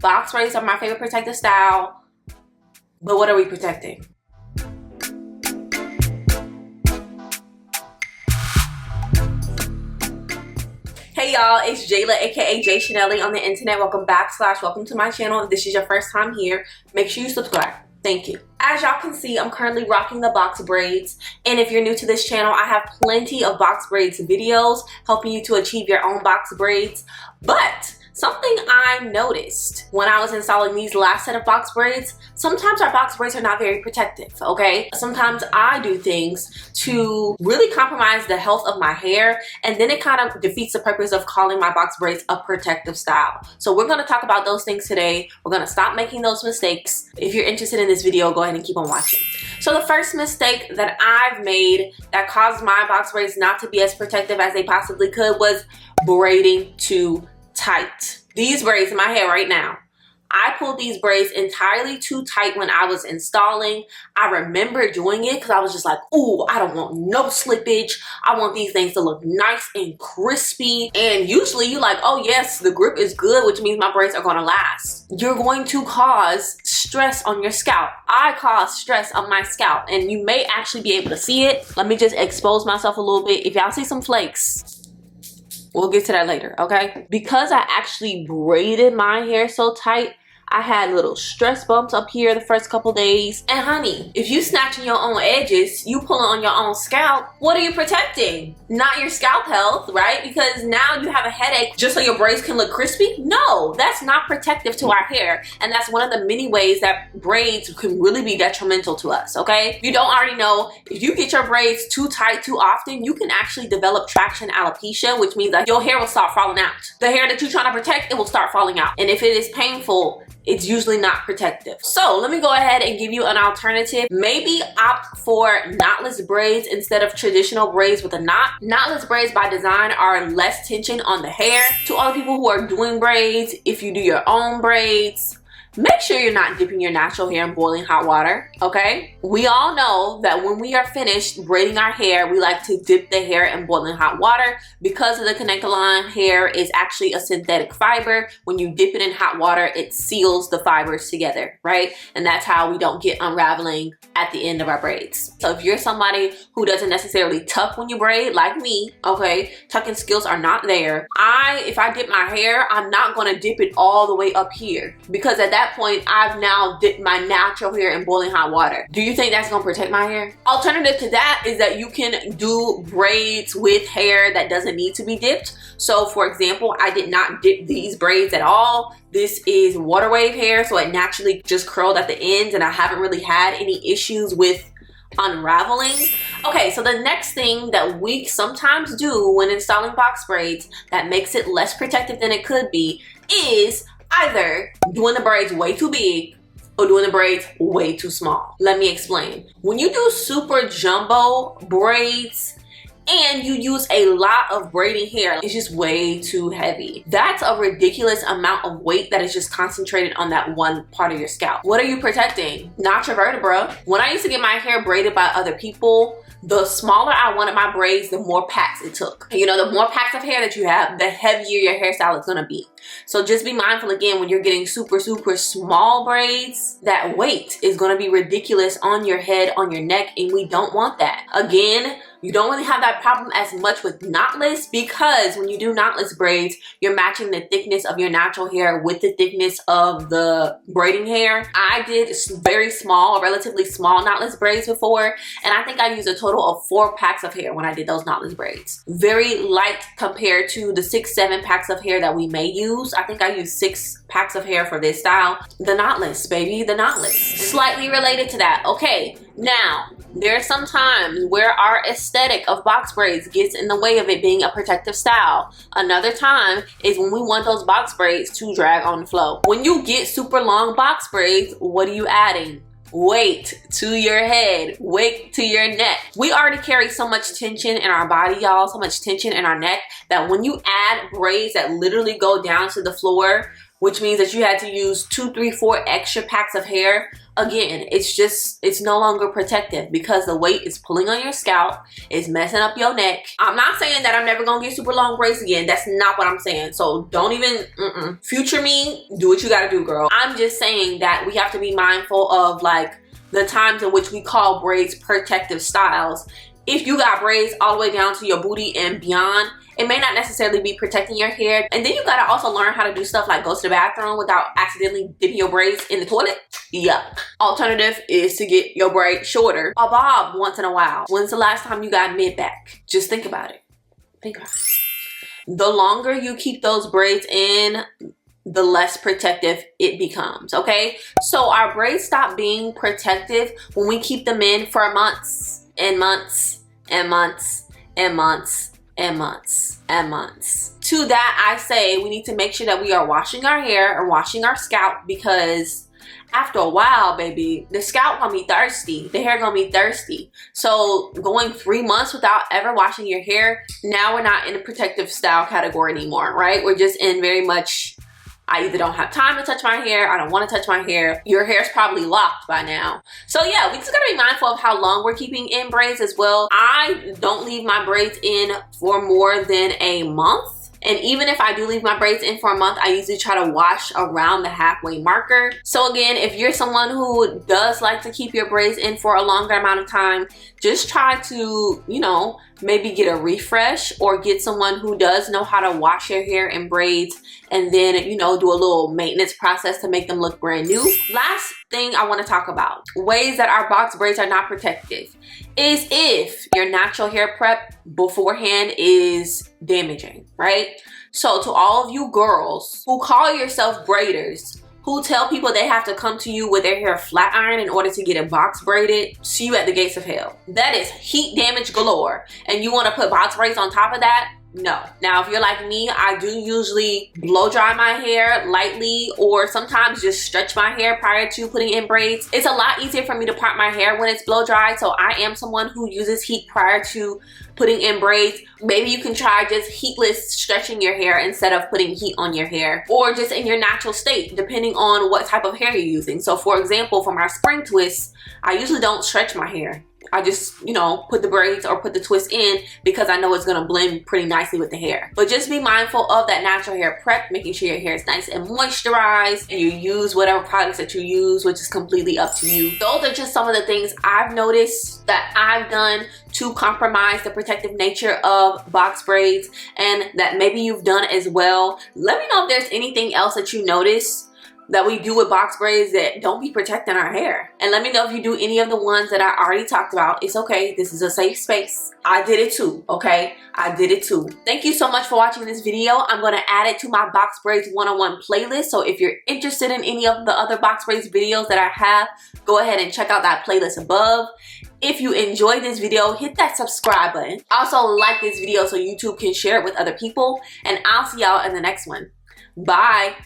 Box braids are my favorite protective style, but what are we protecting? Hey y'all, it's Jaila, aka JaiChanellie on the internet. Welcome back / welcome to my channel. If this is your first time here, make sure you subscribe. Thank you. As y'all can see, I'm currently rocking the box braids. And if you're new to this channel, I have plenty of box braids videos helping you to achieve your own box braids. But something I noticed when I was installing these last set of box braids, sometimes our box braids are not very protective, okay? Sometimes I do things to really compromise the health of my hair, and then it kind of defeats the purpose of calling my box braids a protective style. So we're gonna talk about those things today. We're gonna stop making those mistakes. If you're interested in this video, go ahead and keep on watching. So the first mistake that I've made that caused my box braids not to be as protective as they possibly could was braiding too tight. These braids in my hair right now, I pulled these braids entirely too tight when I was installing. I remember doing it because I was just like, ooh, I don't want no slippage. I want these things to look nice and crispy. And usually you're like, oh yes, the grip is good, which means my braids are gonna last. You're going to cause stress on your scalp. I cause stress on my scalp, and you may actually be able to see it. Let me just expose myself a little bit. If y'all see some flakes, we'll get to that later, okay? Because I actually braided my hair so tight, I had little stress bumps up here the first couple days. And honey, if you snatching your own edges, you pulling on your own scalp, what are you protecting? Not your scalp health, right? Because now you have a headache just so your braids can look crispy? No, that's not protective to our hair. And that's one of the many ways that braids can really be detrimental to us, okay? If you don't already know, if you get your braids too tight too often, you can actually develop traction alopecia, which means that your hair will start falling out. The hair that you're trying to protect, it will start falling out. And if it is painful, it's usually not protective. So let me go ahead and give you an alternative. Maybe opt for knotless braids instead of traditional braids with a knot. Knotless braids by design are less tension on the hair. To all the people who are doing braids, if you do your own braids, make sure you're not dipping your natural hair in boiling hot water, okay? We all know that when we are finished braiding our hair, we like to dip the hair in boiling hot water because of the connector line hair is actually a synthetic fiber. When you dip it in hot water, it seals the fibers together, right? And that's how we don't get unraveling at the end of our braids. So if you're somebody who doesn't necessarily tuck when you braid, like me, okay, tucking skills are not there. If I dip my hair, I'm not gonna dip it all the way up here, because at that point, I've now dipped my natural hair in boiling hot water. Do you think that's gonna protect my hair? Alternative to that is that you can do braids with hair that doesn't need to be dipped. So for example, I did not dip these braids at all. This is water wave hair, so it naturally just curled at the ends, and I haven't really had any issues with unraveling. Okay, so the next thing that we sometimes do when installing box braids that makes it less protective than it could be is either doing the braids way too big or doing the braids way too small. Let me explain. When you do super jumbo braids and you use a lot of braiding hair, it's just way too heavy. That's a ridiculous amount of weight that is just concentrated on that one part of your scalp. What are you protecting? Not your vertebra. When I used to get my hair braided by other people, the smaller I wanted my braids, the more packs it took. You know, the more packs of hair that you have, the heavier your hairstyle is gonna be. So just be mindful again, when you're getting super small braids, that weight is gonna be ridiculous on your head, on your neck, and we don't want that. Again, you don't really have that problem as much with knotless, because when you do knotless braids, you're matching the thickness of your natural hair with the thickness of the braiding hair. I did very small, relatively small knotless braids before, and I think I used a total of 4 packs of hair when I did those knotless braids. Very light compared to the 6-7 packs of hair that we may use. I think I used 6 packs of hair for this style. The knotless, baby, the knotless. Slightly related to that. Okay, now, there are some times where our aesthetic of box braids gets in the way of it being a protective style. Another time is when we want those box braids to drag on the flow. When you get super long box braids, what are you adding? Weight to your head, weight to your neck. We already carry so much tension in our body, y'all, so much tension in our neck, that when you add braids that literally go down to the floor, which means that you had to use 2, 3, 4 extra packs of hair. Again, it's no longer protective because the weight is pulling on your scalp, it's messing up your neck. I'm not saying that I'm never gonna get super long braids again. That's not what I'm saying. So don't even, future me, do what you gotta do, girl. I'm just saying that we have to be mindful of like the times in which we call braids protective styles. If you got braids all the way down to your booty and beyond, it may not necessarily be protecting your hair. And then you gotta also learn how to do stuff like go to the bathroom without accidentally dipping your braids in the toilet. Yep. Alternative is to get your braid shorter, a bob once in a while. When's the last time you got mid-back? Just think about it. Think about it. The longer you keep those braids in, the less protective it becomes, okay? So our braids stop being protective when we keep them in for months and months and months and months and months and months. To that, I say we need to make sure that we are washing our hair or washing our scalp, because after a while, baby, the scalp gonna be thirsty, the hair gonna be thirsty. So going 3 months without ever washing your hair, now we're not in the protective style category anymore, right? We're just in very much, I either don't have time to touch my hair, I don't want to touch my hair. Your hair's probably locked by now. So yeah, we just gotta be mindful of how long we're keeping in braids as well. I don't leave my braids in for more than a month. And even if I do leave my braids in for a month, I usually try to wash around the halfway marker. So again, if you're someone who does like to keep your braids in for a longer amount of time, just try to, you know, maybe get a refresh or get someone who does know how to wash your hair in braids, and then, you know, do a little maintenance process to make them look brand new. Last thing I want to talk about, ways that our box braids are not protective, is if your natural hair prep beforehand is damaging, right? So to all of you girls who call yourself braiders, who tell people they have to come to you with their hair flat iron in order to get it box braided, see you at the gates of hell. That is heat damage galore. And you want to put box braids on top of that? No. Now, if you're like me, I do usually blow dry my hair lightly, or sometimes just stretch my hair prior to putting in braids. It's a lot easier for me to part my hair when it's blow dried, so I am someone who uses heat prior to putting in braids. Maybe you can try just heatless stretching your hair instead of putting heat on your hair, or just in your natural state, depending on what type of hair you're using. So for example, for my spring twists, I usually don't stretch my hair. I just, you know, put the braids or put the twist in because I know it's gonna blend pretty nicely with the hair. But just be mindful of that natural hair prep, making sure your hair is nice and moisturized, and you use whatever products that you use, which is completely up to you. Those are just some of the things I've noticed that I've done to compromise the protective nature of box braids, and that maybe you've done as well. Let me know if there's anything else that you notice that we do with box braids that don't be protecting our hair. And let me know if you do any of the ones that I already talked about. It's okay, this is a safe space. I did it too, okay? I did it too. Thank you so much for watching this video. I'm gonna add it to my box braids 101 playlist. So if you're interested in any of the other box braids videos that I have, go ahead and check out that playlist above. If you enjoyed this video, hit that subscribe button. Also like this video so YouTube can share it with other people. And I'll see y'all in the next one. Bye.